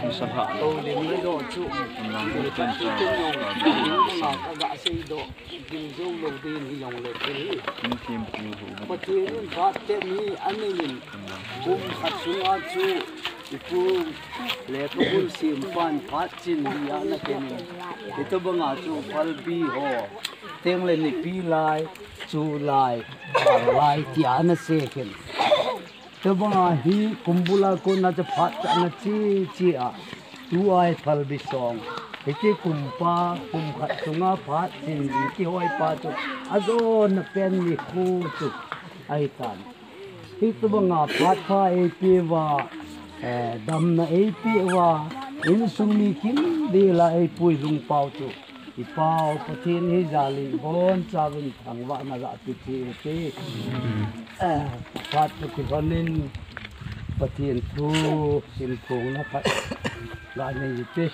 Isangha. Tàu đến với độ trụ để các cái tương用những là các gã xây độ dinh dâu đầu tiên thì dòng lệ thế mà thế nên phát tế mi anh ấy nhìn cũng phát xuống á trụ ipu lệ có buôn xiêm phan phát chín đi á cái này thì tôi bằng á trụ phal bi ho tiếng lên đi pi lại trụ lại lại thì anh sẽ khen tôi bằng hi kumbula con na cho phát na chi à tu ai phal bi song cái kumpa kum khát sunga phát chín đi cái hoi pa cho azon na pen ni khu chu ai tan hi tôi bằng phát pha ai pi wa đam na ai pi wa in sung mi kim đi là ai pui lung pau chu i pau pathin hi jali bon chavin thangwa na za ti ti phát cái con nên pathin thu sim thung na phát lại này gì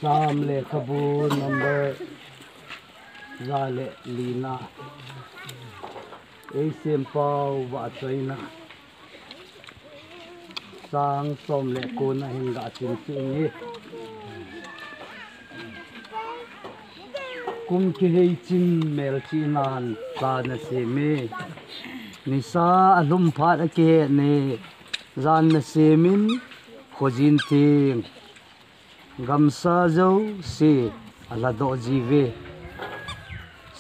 Sam le khabu number zale lina Asian pau wa choina sang som le ko na hinga chin chin kum ki hei chin mel chinan sa na se me ni sa alum phat ake ne zan na se min khojin ting gamsa zo se ala do jive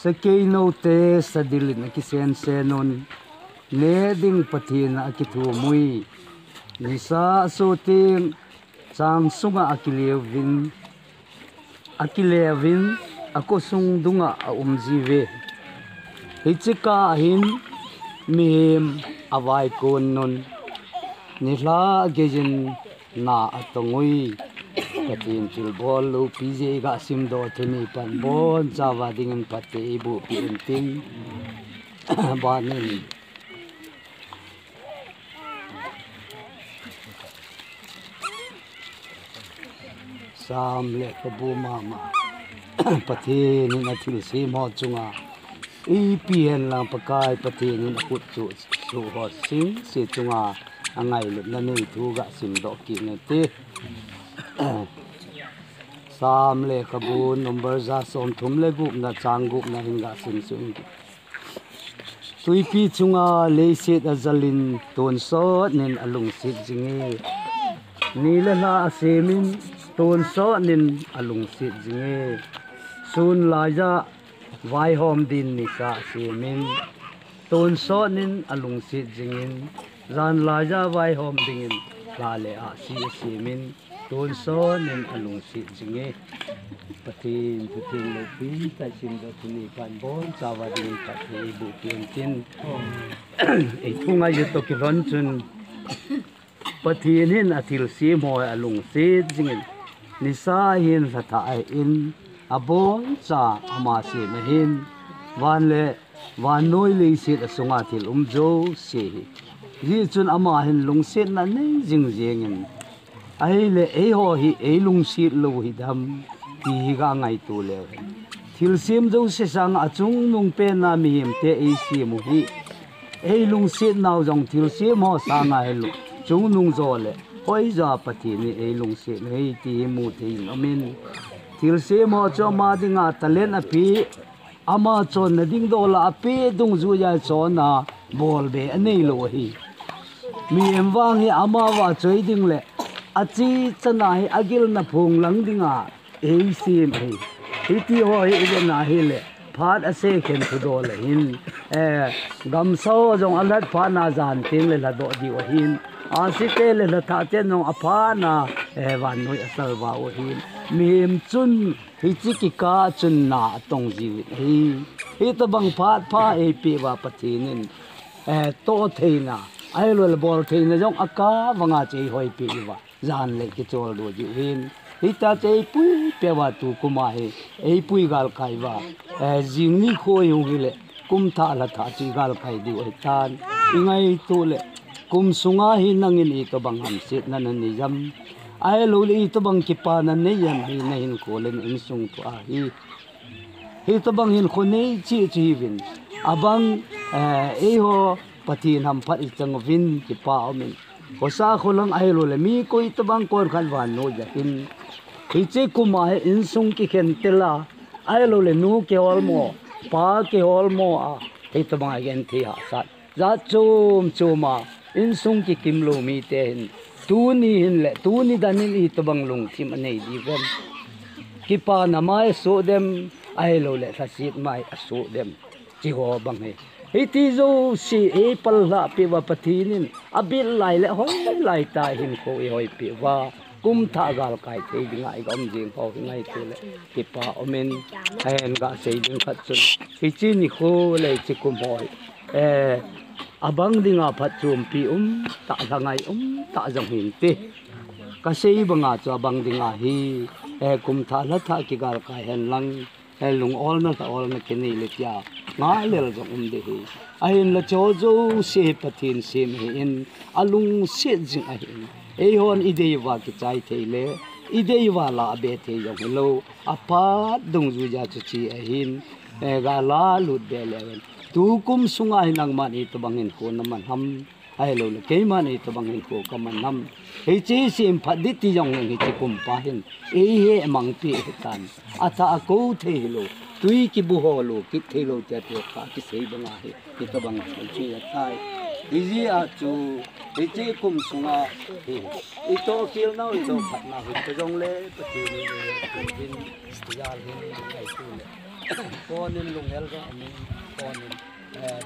sakei no te sadilin ki sen senon le ding pathina ki thu mui ni sa so ting chang sunga akilevin ako sung dunga jive hichika hin mihim awai kon non nihla gejin na atongui katin til bol lu pj ga sim do thini pan bon chawa dingin pate ibu pinting banin sam le kabu mama pathe ni na thil si mo chunga ipn lang pakai pathe ni na kut chu su ho sing si chunga angai lu na nei thu ga sim do ki ne te sam le kabu number za som thum le gup na chang gup na hinga sim sung tui pi chunga le set azalin ton so nen alung sit jinge ni la la semin ton so nen alung sit jinge sun laja vai hom din ni sa semin ton so nen alung sit jingin zan laja vai hom dingin la le a si semin ton so nen alung sit jinge patin lo pi ta sim do tuni pan bon chawa din ka the bu tin tin e thunga yu to ki ron chun pathin hin athil si mo alung sit jingin ni sa hin la ta ai in abon cha ama se mehin wan le wan noi le sit asunga thil jo se hi chun ama hin lung sit na nei jing jengin ai le ei ho hi ei lung sit lo hi dam ti ga ngai tu le thil sim jo se sang achung nung pe na mi him te ei si mu hi ei lung sit naw jong thil sim ho sa na helu chung nung zo le hoi za pathi ni ei lung sit hei ti mu te amin thil sim ho cho ma dinga talen a pi ama chon na ding do la pe dung zu ya chon na bol be anei lo hi mi em wang hi ama wa choi ding le achi chana hi agil na phung lang dinga ei sim hi ti ho hi na hi le phat ase khen thu do le hin gam so jong alat pha na jan ting le la do di o hin a si te le la tha te no apha na wan noi asal wa o hin mim chun hi chi ki ka chun na tong ji hi to bang phat pha e pi wa pathinin to theina ai lo bol theina jong aka wanga che hoi pi wa jan le ki chol do ji hin hi ta che pui pe wa tu kuma he ei pui gal kai wa jing ni kho yu hi le kum tha la tha chi gal kai di oi tan ingai tu le kum sunga hi nangin i to bang ham sit na ni jam ai lo li to bang ki pa na ne yan hi na hin ko len in sung to a hi to bang hin kho nei chi chi vin abang ho pati nam phat chang vin ki pa omin kosa kholang ai lo le mi koi tabang kon khan wan no ja in hiche kuma in sung ki khen tela ai lo le nu ke ol mo pa ke ol mo a he tabang again thi ha sat za chuma in sung ki kim lo mi te tu ni hin le tu ni danin i tabang lung thim anei di ven ki pa na mai so dem ai lo le thasit mai aso dem chi ho bang he iti zo si e pal la pi wa pathinin abil lai le hoi lai ta hin ko e hoi pi wa kum tha gal kai thei dinga I gom jing ho ngai tu le ki pa omen hen ga sei ding khat chun hi chi ni kho le chi kum hoi abang dinga phat chum pi ta zangai ta jang hin te ka sei banga cha bang dinga hi kum tha la tha ki gal kai hen lang lung all na kini le tia nga lel jong de hi ahin la cho zo se pathin sim hi in alung se jing a hin e hon ide wa ki chai theile ide wa la be the yong lo apa dung ju ja chu chi a hin ga la lut de le tu kum sunga hinang man I to bangin ko naman ham ai lo le ke man I to bangin ko ka man nam he chi sim phadit ti yong ngi chi kum pa hin e he mang pi tan ata ko the lo tui ki bu ho lo ki the lo cha te ka ki sei banga he ki to bang chi ya tai izi a chu he chi kum sunga he I to kil na I to phat na hu to jong le pa ti ni din ya hin ai tu le konin lung hel ga ni konin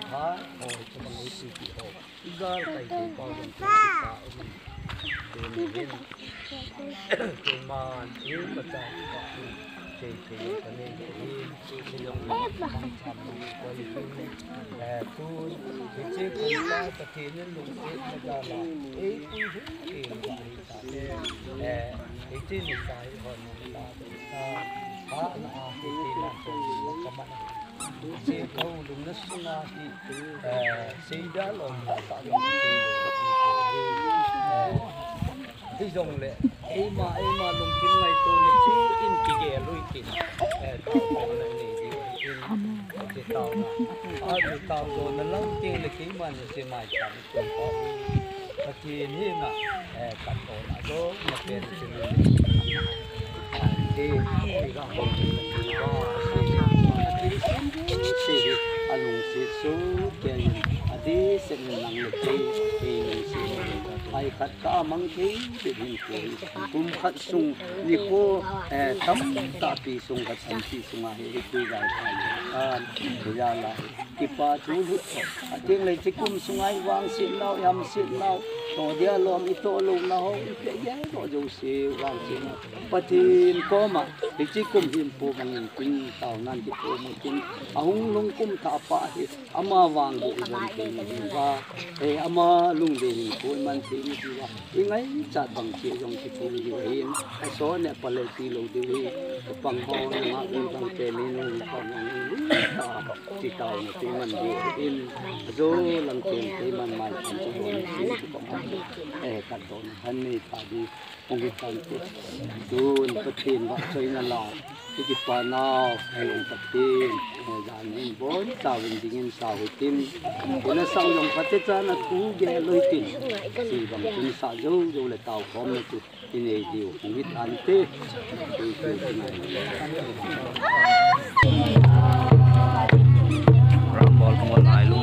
tha ho chu bang I ti ki ho igal kai ti pa dong ta ni hin ke man I pa ta pa che che ka ne hin che yong bang tham ko I tu tu che ko ta ta ti ni lung se na ga la e pu hu ke ga I ta e ti ni sai ho ni ta ha na a ti na so ka man che ko lung na sunga hi sei da lom la ta hi jong le e ma lung kin ngai to ni chi in ki ge lui kin to ko na ni di in che tao na a ju tao do na lang ting le ki man se mai chan ko ko ta ki ni na ka to na do na pen se ni e ga ho se alung se so ke adi se nang le te e se ai khat ka mang thi be hin ko kum khat sung ni ko tam ta pi sung khat sam pi sung a he ku ga ya la ki pa chu lu ating le chi kum sung ai wang sin nau yam sin nau to dia lom I to lu na ho ke ye ko jo se wang sin pathin ko ma chi kum hin pu mang tin tao nan ki ko mo tin ahung lung kum ta pa hi ama wang bu gon tin wa ama lung de ni ko man thi ni ti wa ingai cha bang chi jong ki pu di hin so ne pale ti lo di wi pang ho na un bang te ni nu pa ta ti tao ni ti man di in zo lang tin ti man mai chan chu ho ni ti ko ma ka ton han ni ta di ong ki tan ti dun pathin wa choi na la ki pa na ai long pathin dan ni bon ta win ding in sa hu tin na sau long phat cha na tu ge loi tin si bang tin sa zo zo le tao khom na tu tin ei diu ong ki tan te rambol mol ai lu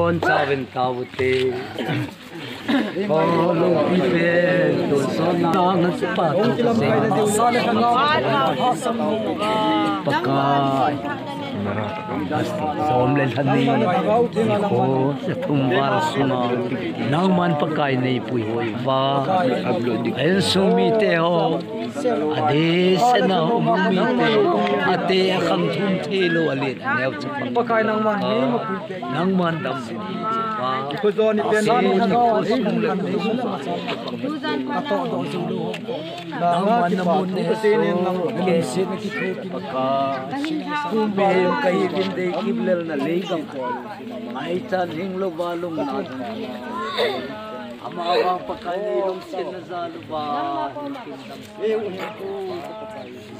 con chawin tawte ko lung pipe to son na ngan pa to paka som lên thân đi ko thum war suna nang man pakai nei pui hoi wa en sumi te ho ade sena ummi te ate kham thum the lo alit neu chapa pakai nang man ni ma pui nang man dam wa ko zo ni pen se ni ko sum le to do su lu nang man na mun ne se ni nang ke se na ki thu ki ka kum be kai kin de kiblel na le kam ai ta ning lo ba lung na ama wa pakai ni lung sin na za lu ba e u ni ku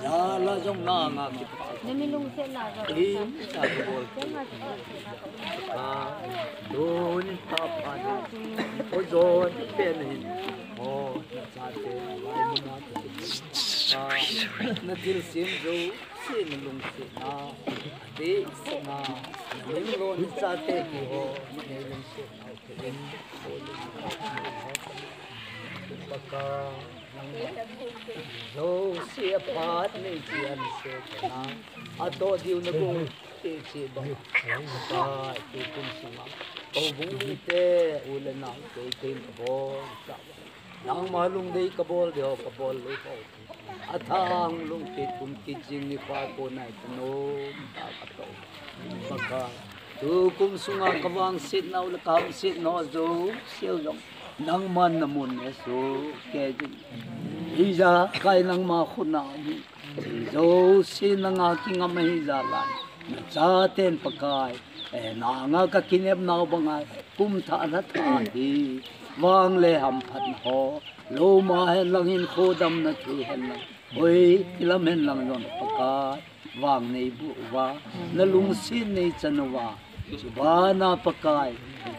ya la jong na nga ki Nami lung se na zo. e ta bol ka do ni ta pa ni o zo ni pen ni o sa te lai mu na na dil sim zo sin lung se na de se na ning lo ni sa te ki ho ni lung se na ke paka zo se pat ni jian se na ato diu na gung te che ba ka te kum sima ko bung ni te ulen na te te bo sa nang malung dei kabol dio kabol le ko athang lung te kum ki jing ni pa ko nai no ta ka to paka tu kum sunga kawang sit na ul kam sit no zo siêu jong nang man na mun ne so ke jing Iza kai nang ma khuna ni zo sin nga ki nga mai za la na cha ten pakai e na nga ka kinep na bangai kum tha na tha hi wang le ham phat ho lo ma he lang in kho dam na thu hen na oi kilam hen lang yon pakai wang nei bu wa na lung sin nei chanwa subana pakai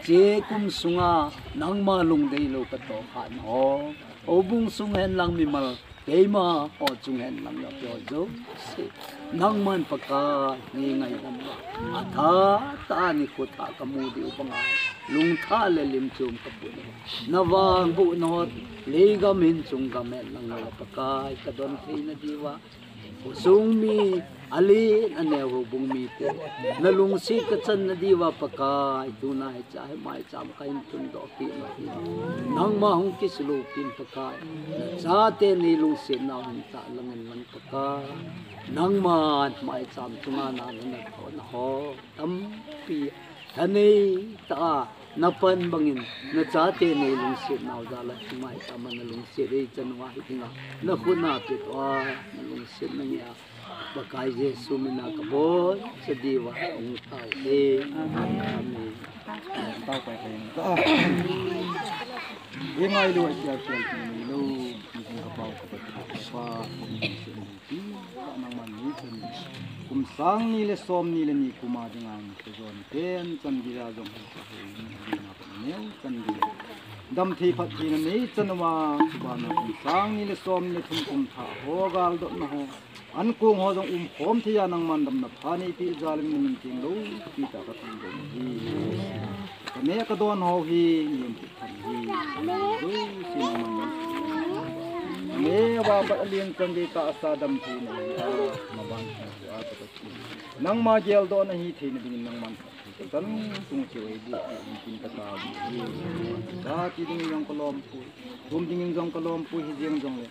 che kum sunga nang ma lung dei lo ka to khan ho obung sung hen lang mi mal keima o chung hen lang ya pyo zo se nang man paka ni ngai nam atha ta ni ko tha ka mu di upangai lung tha le lim chum ka pu nawang bu no le ga min chung ga men lang la paka ka don thei na diwa sung mi ali ane ho bung mi te na lung si ka chan na diwa paka tu na chai mai cham kain tun do ki nang ma hong ki sulu pin paka sa te ni lung si na hong ta langan lang paka nang ma mai cham tunga na na tho na ho tam pi thani ta na pan bangin na cha te ni lung si na za la mai cham na lung si re chan wa hi na na khuna pi wa na lung si na ya pakai Yesu mina kabon sa diwa ang tao amen tao phải cái ngay luôn giờ chuyện lâu mình gặp bao và nang man ni chen kum sang ni le som ni le ni kuma jangan se zon ten chan gi ra jong ni na pa neu chan gi dam thi phat thi na nei chanwa ba na kum sang ni le som ni thum kum tha ho gal do na ho an kung ho jong khom thi ya nang man dam na phani pi zalim min ting lo pi ta ka thang do hi ka me ka don ho hi nim pi than hi do si na man me wa ba alien kan di ka sa dam thi na ma ban a ta nang ma gel do na hi thi na bin nang man kan tung chi oi di tin ka ta di ka ti ding yang kolom pu ding jong kolom pu hi jeng jong le